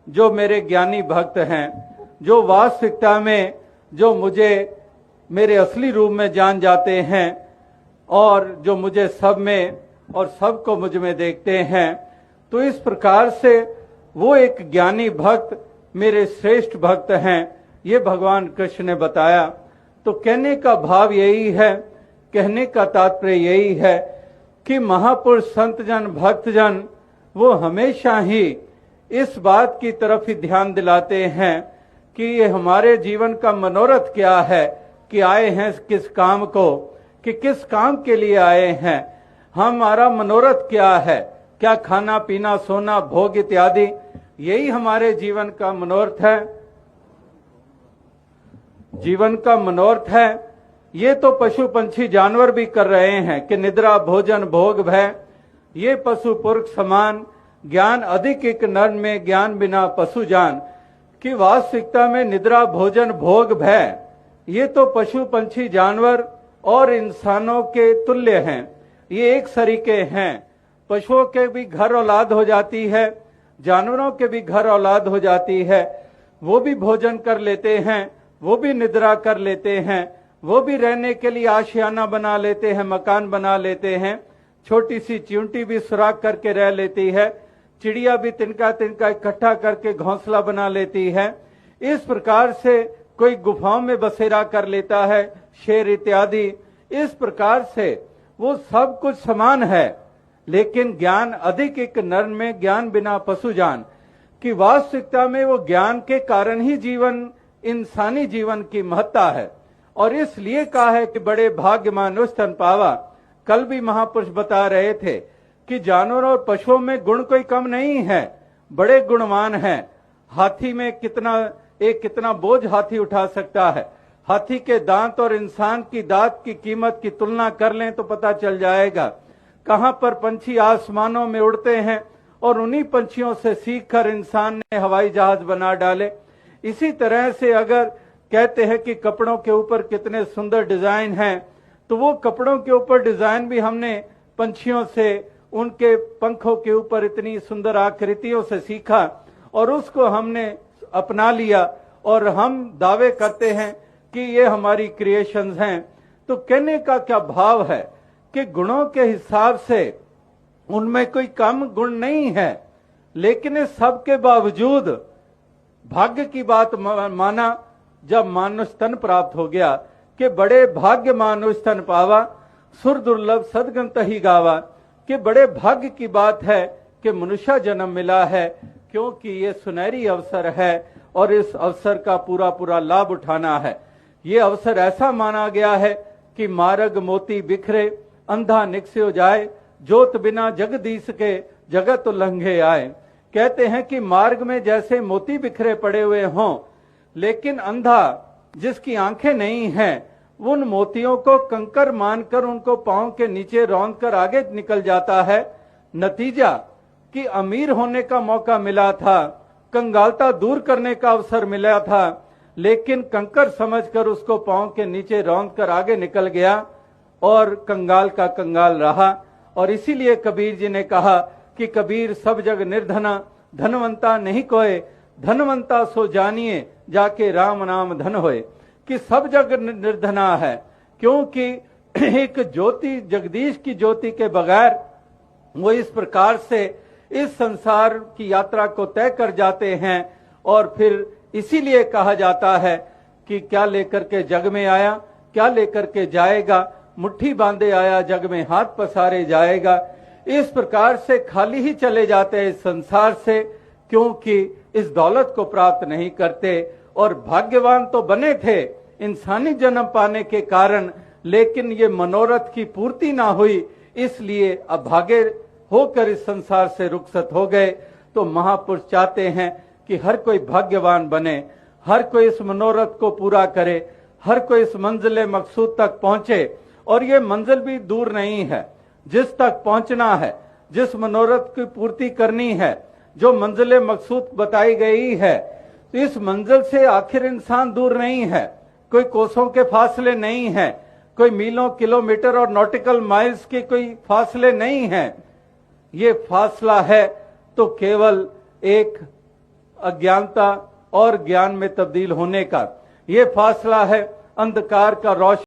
जो मेरे ज्ञानी भक्त हैं, जो वास्तविकता में जो मुझे मेरे असली रूप में जान जाते हैं और जो मुझे सब में और सबको मुझ में देखते हैं, तो इस प्रकार से वो एक ज्ञानी भक्त मेरे श्रेष्ठ भक्त हैं, ये भगवान कृष्ण ने बताया। तो कहने का भाव यही है, कहने का तात्पर्य यही है कि महापुरुष, संतजन, भक्तजन वो हमेशा ही इस बात की तरफ ही ध्यान दिलाते हैं कि ये हमारे जीवन का मनोरथ क्या है, कि आए हैं किस काम को, कि किस काम के लिए आए हैं, हमारा मनोरथ क्या है, क्या खाना पीना सोना भोग इत्यादि, यही हमारे जीवन का मनोरथ है, जीवन का मनोरथ है। ये तो पशु पंछी जानवर भी कर रहे हैं कि निद्रा भोजन भोग भय, ये पशु पुरख समान, ज्ञान अधिक एक नर में ज्ञान बिना पशु जान, कि वास्तविकता में निद्रा भोजन भोग भय ये तो पशु पंछी जानवर और इंसानों के तुल्य हैं, ये एक सरीके हैं। पशुओं के भी घर औलाद हो जाती है, जानवरों के भी घर औलाद हो जाती है, वो भी भोजन कर लेते हैं, वो भी निद्रा कर लेते हैं, वो भी रहने के लिए आशियाना बना लेते हैं, मकान बना लेते हैं, छोटी सी चिंटी भी सुराख करके रह लेती है, चिड़िया भी तिनका तिनका इकट्ठा करके घोंसला बना लेती है। इस प्रकार से कोई गुफाओं में बसेरा कर लेता है, शेर इत्यादि। इस प्रकार से वो सब कुछ समान है, लेकिन ज्ञान अधिक एक नर में ज्ञान बिना पशु जान, कि वास्तविकता में वो ज्ञान के कारण ही जीवन, इंसानी जीवन की महत्ता है। और इसलिए कहा है कि बड़े भाग्यमान उस तन पावा। कल भी महापुरुष बता रहे थे कि जानवरों और पशुओं में गुण कोई कम नहीं है, बड़े गुणवान हैं। हाथी में कितना बोझ हाथी उठा सकता है, हाथी के दांत और इंसान की दांत की कीमत की तुलना कर लें तो पता चल जाएगा। कहां पर पंछी आसमानों में उड़ते हैं और उन्हीं पंछियों से सीखकर इंसान ने हवाई जहाज बना डाले। इसी तरह से अगर कहते हैं कि कपड़ों के ऊपर कितने सुंदर डिजाइन हैं, तो वो कपड़ों के ऊपर डिजाइन भी हमने पंछियों से, उनके पंखों के ऊपर इतनी सुंदर आकृतियों से सीखा और उसको हमने अपना लिया और हम दावे करते हैं कि ये हमारी क्रिएशंस हैं। तो कहने का क्या भाव है कि गुणों के हिसाब से उनमें कोई कम गुण नहीं है, लेकिन इस सब के बावजूद भाग्य की बात माना जब मानुष तन प्राप्त हो गया कि बड़े भाग्य मानुष तन पावा, सुर दुर्लभ सदगंत ही गावा, कि बड़े भाग्य की बात है कि मनुष्य जन्म मिला है, क्योंकि ये सुनहरी अवसर है और इस अवसर का पूरा पूरा लाभ उठाना है। ये अवसर ऐसा माना गया है कि मार्ग मोती बिखरे, अंधा निकस्यो जाए, जोत बिना जगदीश के जगत उल्लंघे आए। कहते हैं कि मार्ग में जैसे मोती बिखरे पड़े हुए हों, लेकिन अंधा जिसकी आंखें नहीं हैं, उन मोतियों को कंकर मानकर उनको पांव के नीचे रौंद कर आगे निकल जाता है। नतीजा कि अमीर होने का मौका मिला था, कंगालता दूर करने का अवसर मिला था, लेकिन कंकर समझकर उसको पांव के नीचे रौंद कर आगे निकल गया और कंगाल का कंगाल रहा। और इसीलिए कबीर जी ने कहा कि कबीर सब जग निर्धना, धनवंता नहीं कोय, धनवंता सो जानिए जाके राम नाम धन होए। कि सब जग निर्धना है, क्योंकि एक ज्योति, जगदीश की ज्योति के बगैर वो इस प्रकार से इस संसार की यात्रा को तय कर जाते हैं। और फिर इसीलिए कहा जाता है कि क्या लेकर के जग में आया, क्या लेकर के जाएगा, मुट्ठी बांधे आया जग में हाथ पसारे जाएगा। इस प्रकार से खाली ही चले जाते हैं इस संसार से, क्योंकि इस दौलत को प्राप्त नहीं करते। और भाग्यवान तो बने थे इंसानी जन्म पाने के कारण, लेकिन ये मनोरथ की पूर्ति ना हुई, इसलिए अभागे होकर इस संसार से रुखसत हो गए। तो महापुरुष चाहते हैं कि हर कोई भाग्यवान बने, हर कोई इस मनोरथ को पूरा करे, हर कोई इस मंजिल मकसूद तक पहुंचे। और ये मंजिल भी दूर नहीं है, जिस तक पहुंचना है, जिस मनोरथ की पूर्ति करनी है, जो मंजिल मकसूद बताई गई है, तो इस मंजिल से आखिर इंसान दूर नहीं है, कोई कोसों के फासले नहीं है, कोई मीलों किलोमीटर और नॉटिकल माइल्स के कोई फासले नहीं है। ये फासला है तो केवल एक अज्ञानता और ज्ञान में तब्दील होने का। ये फासला है अंधकार का रोशन